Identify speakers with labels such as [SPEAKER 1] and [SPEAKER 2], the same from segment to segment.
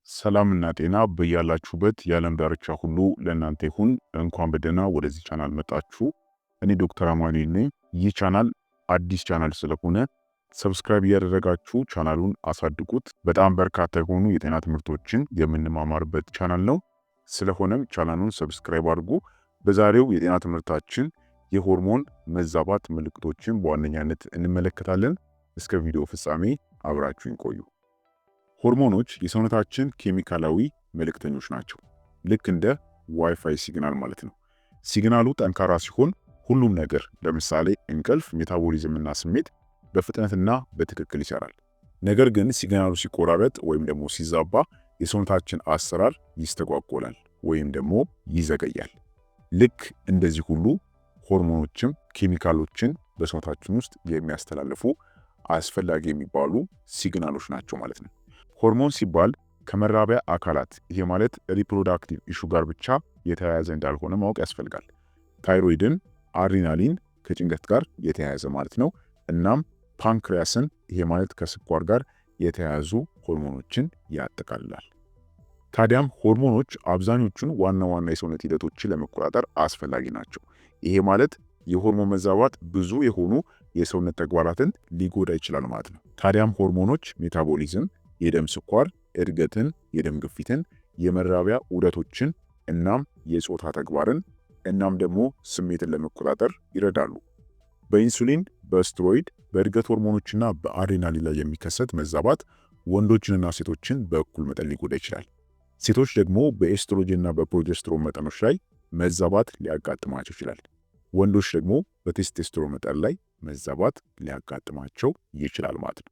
[SPEAKER 1] ሰላምና ጤና በያላችሁበት የዓለም ዳርቻ ሁሉ ለእናንተ ይሁን። እንኳን በደህና ወደዚህ ቻናል መጣችሁ። እኔ ዶክተር አማኑኤል ነኝ። ይህ ቻናል አዲስ ቻናል ስለሆነ ሰብስክራይብ እያደረጋችሁ ቻናሉን አሳድጉት። በጣም በርካታ የሆኑ የጤና ትምህርቶችን የምንማማርበት ቻናል ነው። ስለሆነም ቻናሉን ሰብስክራይብ አድርጉ። በዛሬው የጤና ትምህርታችን የሆርሞን መዛባት ምልክቶችን በዋነኛነት እንመለከታለን። እስከ ቪዲዮ ፍጻሜ አብራችሁን ቆዩ። ሆርሞኖች የሰውነታችን ኬሚካላዊ መልእክተኞች ናቸው። ልክ እንደ ዋይፋይ ሲግናል ማለት ነው። ሲግናሉ ጠንካራ ሲሆን ሁሉም ነገር ለምሳሌ እንቅልፍ፣ ሜታቦሊዝም እና ስሜት በፍጥነትና በትክክል ይሰራል። ነገር ግን ሲግናሉ ሲቆራረጥ ወይም ደግሞ ሲዛባ የሰውነታችን አሰራር ይስተጓጎላል ወይም ደግሞ ይዘገያል። ልክ እንደዚህ ሁሉ ሆርሞኖችም ኬሚካሎችን በሰውነታችን ውስጥ የሚያስተላልፉ አስፈላጊ የሚባሉ ሲግናሎች ናቸው ማለት ነው። ሆርሞን ሲባል ከመራቢያ አካላት ይሄ ማለት ሪፕሮዳክቲቭ ኢሹ ጋር ብቻ የተያያዘ እንዳልሆነ ማወቅ ያስፈልጋል። ታይሮይድን፣ አድሪናሊን ከጭንቀት ጋር የተያያዘ ማለት ነው። እናም ፓንክሪያስን ይሄ ማለት ከስኳር ጋር የተያያዙ ሆርሞኖችን ያጠቃልላል። ታዲያም ሆርሞኖች አብዛኞቹን ዋና ዋና የሰውነት ሂደቶችን ለመቆጣጠር አስፈላጊ ናቸው። ይሄ ማለት የሆርሞን መዛባት ብዙ የሆኑ የሰውነት ተግባራትን ሊጎዳ ይችላል ማለት ነው። ታዲያም ሆርሞኖች ሜታቦሊዝም፣ የደም ስኳር እድገትን፣ የደም ግፊትን፣ የመራቢያ ዑደቶችን እናም የጾታ ተግባርን እናም ደግሞ ስሜትን ለመቆጣጠር ይረዳሉ። በኢንሱሊን፣ በስቴሮይድ፣ በእድገት ሆርሞኖችና በአድሬናሊን ላይ የሚከሰት መዛባት ወንዶችንና ሴቶችን በእኩል መጠን ሊጎዳ ይችላል። ሴቶች ደግሞ በኤስትሮጅንና በፕሮጀስትሮን መጠኖች ላይ መዛባት ሊያጋጥማቸው ይችላል። ወንዶች ደግሞ በቴስቴስትሮን መጠን ላይ መዛባት ሊያጋጥማቸው ይችላል ማለት ነው።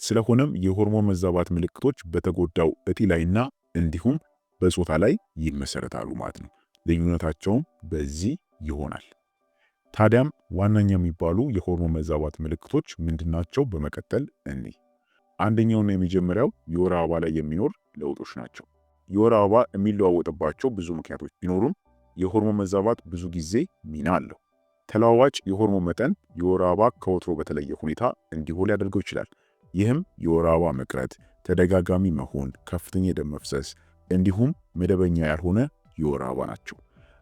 [SPEAKER 1] ስለሆነም የሆርሞን መዛባት ምልክቶች በተጎዳው እጢ ላይና እንዲሁም በጾታ ላይ ይመሰረታሉ ማለት ነው። ልዩነታቸውም በዚህ ይሆናል። ታዲያም ዋነኛ የሚባሉ የሆርሞን መዛባት ምልክቶች ምንድናቸው? በመቀጠል እንይ። አንደኛውና የመጀመሪያው የወር አበባ ላይ የሚኖር ለውጦች ናቸው። የወር አበባ የሚለዋወጥባቸው ብዙ ምክንያቶች ቢኖሩም የሆርሞን መዛባት ብዙ ጊዜ ሚና አለው። ተለዋዋጭ የሆርሞን መጠን የወር አበባ ከወትሮ በተለየ ሁኔታ እንዲሆን ሊያደርገው ይችላል። ይህም የወር አበባ መቅረት፣ ተደጋጋሚ መሆን፣ ከፍተኛ የደም መፍሰስ እንዲሁም መደበኛ ያልሆነ የወር አበባ ናቸው።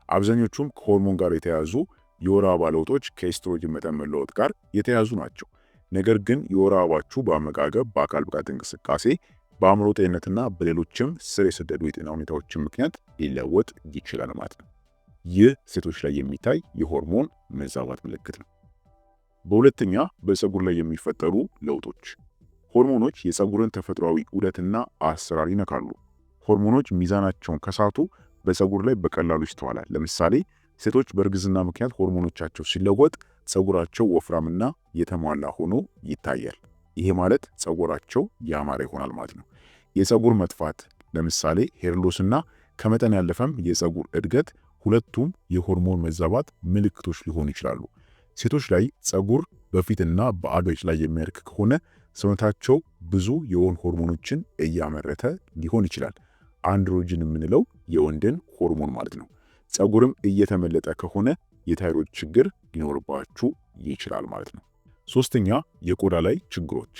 [SPEAKER 1] አብዛኞቹም ከሆርሞን ጋር የተያያዙ የወር አበባ ለውጦች ከኤስትሮጅን መጠን መለወጥ ጋር የተያያዙ ናቸው። ነገር ግን የወር አበባችሁ በአመጋገብ፣ በአካል ብቃት እንቅስቃሴ፣ በአእምሮ ጤንነትና በሌሎችም ስር የሰደዱ የጤና ሁኔታዎችን ምክንያት ሊለወጥ ይችላል ማለት ነው። ይህ ሴቶች ላይ የሚታይ የሆርሞን መዛባት ምልክት ነው። በሁለተኛ በፀጉር ላይ የሚፈጠሩ ለውጦች። ሆርሞኖች የፀጉርን ተፈጥሯዊ ዑደትና አሰራር ይነካሉ። ሆርሞኖች ሚዛናቸውን ከሳቱ በፀጉር ላይ በቀላሉ ይስተዋላል። ለምሳሌ ሴቶች በእርግዝና ምክንያት ሆርሞኖቻቸው ሲለወጥ ፀጉራቸው ወፍራምና የተሟላ ሆኖ ይታያል። ይሄ ማለት ፀጉራቸው ያማረ ይሆናል ማለት ነው። የፀጉር መጥፋት ለምሳሌ ሄርሎስና ከመጠን ያለፈም የፀጉር እድገት ሁለቱም የሆርሞን መዛባት ምልክቶች ሊሆኑ ይችላሉ። ሴቶች ላይ ፀጉር በፊትና በአገጭ ላይ የሚያድግ ከሆነ ሰውነታቸው ብዙ የወንድ ሆርሞኖችን እያመረተ ሊሆን ይችላል። አንድሮጅን የምንለው የወንድን ሆርሞን ማለት ነው። ፀጉርም እየተመለጠ ከሆነ የታይሮይድ ችግር ሊኖርባችሁ ይችላል ማለት ነው። ሶስተኛ የቆዳ ላይ ችግሮች።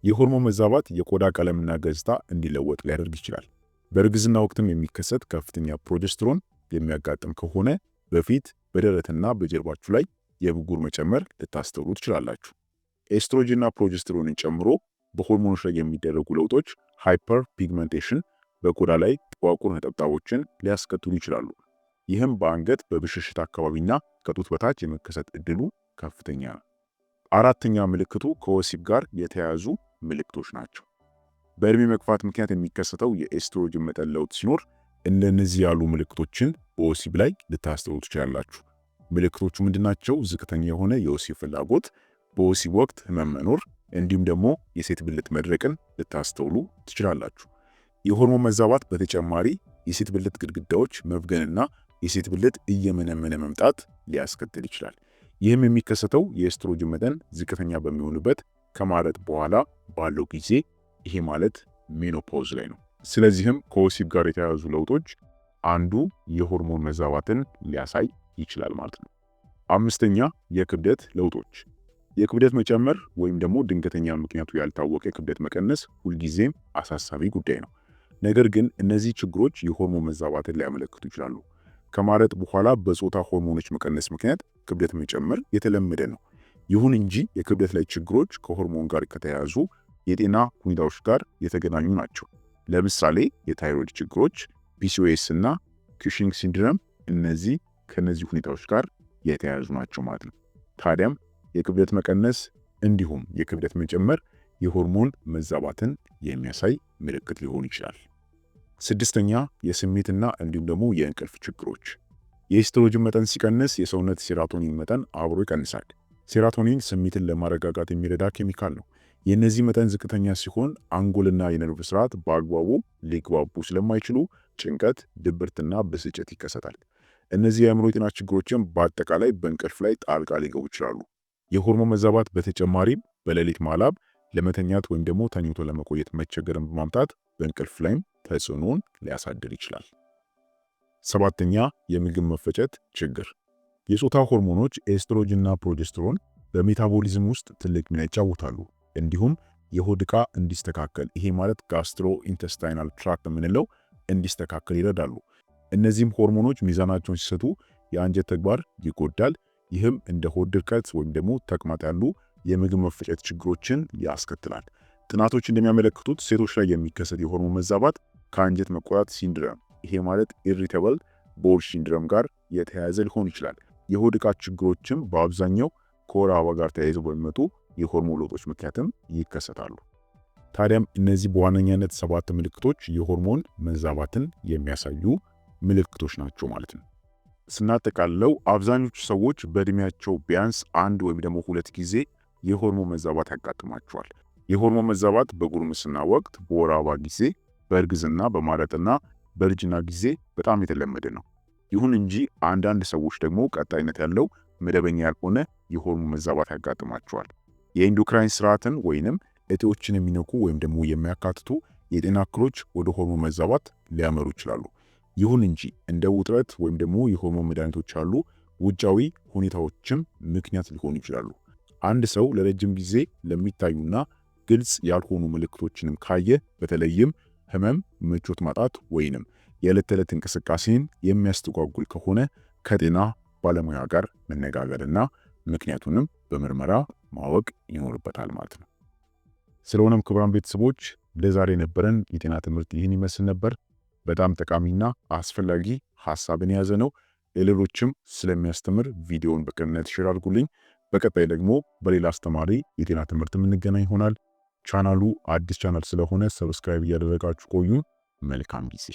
[SPEAKER 1] የሆርሞን መዛባት የቆዳ ቀለምና ገጽታ እንዲለወጥ ሊያደርግ ይችላል። በእርግዝና ወቅትም የሚከሰት ከፍተኛ ፕሮጀስትሮን የሚያጋጥም ከሆነ በፊት በደረትና በጀርባችሁ ላይ የብጉር መጨመር ልታስተውሉ ትችላላችሁ። ኤስትሮጅንና ፕሮጀስትሮንን ጨምሮ በሆርሞኖች ላይ የሚደረጉ ለውጦች ሃይፐር ፒግመንቴሽን በቆዳ ላይ ጥቋቁር ነጠብጣቦችን ሊያስከትሉ ይችላሉ። ይህም በአንገት በብሽሽት አካባቢና ከጡት በታች የመከሰት እድሉ ከፍተኛ ነው። አራተኛ ምልክቱ ከወሲብ ጋር የተያያዙ ምልክቶች ናቸው። በእድሜ መግፋት ምክንያት የሚከሰተው የኤስትሮጅን መጠን ለውጥ ሲኖር እንደነዚህ ያሉ ምልክቶችን በወሲብ ላይ ልታስተውሉ ትችላላችሁ። ምልክቶቹ ምንድናቸው? ዝቅተኛ የሆነ የወሲብ ፍላጎት፣ በወሲብ ወቅት ህመም መኖር እንዲሁም ደግሞ የሴት ብልት መድረቅን ልታስተውሉ ትችላላችሁ። የሆርሞን መዛባት በተጨማሪ የሴት ብልት ግድግዳዎች መፍገንና የሴት ብልት እየመነመነ መምጣት ሊያስከትል ይችላል። ይህም የሚከሰተው የኤስትሮጅን መጠን ዝቅተኛ በሚሆንበት ከማረጥ በኋላ ባለው ጊዜ፣ ይሄ ማለት ሜኖፖዝ ላይ ነው። ስለዚህም ከወሲብ ጋር የተያያዙ ለውጦች አንዱ የሆርሞን መዛባትን ሊያሳይ ይችላል ማለት ነው። አምስተኛ የክብደት ለውጦች። የክብደት መጨመር ወይም ደግሞ ድንገተኛ ምክንያቱ ያልታወቀ የክብደት መቀነስ ሁልጊዜም አሳሳቢ ጉዳይ ነው። ነገር ግን እነዚህ ችግሮች የሆርሞን መዛባትን ሊያመለክቱ ይችላሉ። ከማረጥ በኋላ በጾታ ሆርሞኖች መቀነስ ምክንያት ክብደት መጨመር የተለመደ ነው። ይሁን እንጂ የክብደት ላይ ችግሮች ከሆርሞን ጋር ከተያያዙ የጤና ሁኔታዎች ጋር የተገናኙ ናቸው። ለምሳሌ የታይሮይድ ችግሮች፣ ፒሲኦኤስ እና ኩሽንግ ሲንድረም እነዚህ ከነዚህ ሁኔታዎች ጋር የተያያዙ ናቸው ማለት ነው። ታዲያም የክብደት መቀነስ እንዲሁም የክብደት መጨመር የሆርሞን መዛባትን የሚያሳይ ምልክት ሊሆን ይችላል። ስድስተኛ የስሜትና እንዲሁም ደግሞ የእንቅልፍ ችግሮች። የኤስትሮጅን መጠን ሲቀንስ የሰውነት ሴራቶኒን መጠን አብሮ ይቀንሳል። ሴራቶኒን ስሜትን ለማረጋጋት የሚረዳ ኬሚካል ነው። የእነዚህ መጠን ዝቅተኛ ሲሆን አንጎልና የነርቭ ስርዓት በአግባቡ ሊግባቡ ስለማይችሉ ጭንቀት፣ ድብርትና ብስጭት ይከሰታል። እነዚህ የአእምሮ ጤና ችግሮችም በአጠቃላይ በእንቅልፍ ላይ ጣልቃ ሊገቡ ይችላሉ። የሆርሞን መዛባት በተጨማሪም በሌሊት ማላብ፣ ለመተኛት ወይም ደግሞ ተኝቶ ለመቆየት መቸገርን በማምጣት በእንቅልፍ ላይም ተጽዕኖን ሊያሳድር ይችላል። ሰባተኛ የምግብ መፈጨት ችግር። የጾታ ሆርሞኖች ኤስትሮጅንና ፕሮጀስትሮን በሜታቦሊዝም ውስጥ ትልቅ ሚና ይጫወታሉ። እንዲሁም የሆድ ዕቃ እንዲስተካከል፣ ይሄ ማለት ጋስትሮ ኢንተስታይናል ትራክት የምንለው እንዲስተካከል ይረዳሉ። እነዚህም ሆርሞኖች ሚዛናቸውን ሲሰጡ የአንጀት ተግባር ይጎዳል። ይህም እንደ ሆድ ድርቀት ወይም ደግሞ ተቅማጥ ያሉ የምግብ መፈጨት ችግሮችን ያስከትላል። ጥናቶች እንደሚያመለክቱት ሴቶች ላይ የሚከሰት የሆርሞን መዛባት ከአንጀት መቆጣት ሲንድረም፣ ይሄ ማለት ኢሪቴብል ቦል ሲንድረም ጋር የተያያዘ ሊሆን ይችላል። የሆድ ዕቃ ችግሮችም በአብዛኛው ከወር አበባ ጋር ተያይዘው በሚመጡ የሆርሞን ለውጦች ምክንያትም ይከሰታሉ። ታዲያም እነዚህ በዋነኛነት 7 ምልክቶች የሆርሞን መዛባትን የሚያሳዩ ምልክቶች ናቸው ማለት ነው። ስናጠቃልለው አብዛኞቹ ሰዎች በእድሜያቸው ቢያንስ 1 ወይም ደግሞ 2 ጊዜ የሆርሞን መዛባት ያጋጥማቸዋል። የሆርሞን መዛባት በጉርምስና ወቅት፣ በወር አበባ ጊዜ፣ በእርግዝና፣ በማረጥና በእርጅና ጊዜ በጣም የተለመደ ነው። ይሁን እንጂ አንዳንድ ሰዎች ደግሞ ቀጣይነት ያለው መደበኛ ያልሆነ የሆርሞን መዛባት ያጋጥማቸዋል። የኢንዶክራይን ስርዓትን ወይንም እጢዎችን የሚነኩ ወይም ደግሞ የሚያካትቱ የጤና እክሎች ወደ ሆርሞን መዛባት ሊያመሩ ይችላሉ። ይሁን እንጂ እንደ ውጥረት ወይም ደግሞ የሆርሞን መድኃኒቶች ያሉ ውጫዊ ሁኔታዎችም ምክንያት ሊሆኑ ይችላሉ። አንድ ሰው ለረጅም ጊዜ ለሚታዩና ግልጽ ያልሆኑ ምልክቶችንም ካየ፣ በተለይም ህመም፣ ምቾት ማጣት ወይንም የዕለት ተዕለት እንቅስቃሴን የሚያስተጓጉል ከሆነ ከጤና ባለሙያ ጋር መነጋገርና ምክንያቱንም በምርመራ ማወቅ ይኖርበታል ማለት ነው። ስለሆነም ክቡራን ቤተሰቦች ለዛሬ የነበረን የጤና ትምህርት ይህን ይመስል ነበር። በጣም ጠቃሚና አስፈላጊ ሐሳብን የያዘ ነው። ለሌሎችም ስለሚያስተምር ቪዲዮውን በቅንነት ሼር አድርጉልኝ። በቀጣይ ደግሞ በሌላ አስተማሪ የጤና ትምህርት የምንገናኝ ይሆናል። ቻናሉ አዲስ ቻናል ስለሆነ ሰብስክራይብ እያደረጋችሁ ቆዩ። መልካም ጊዜ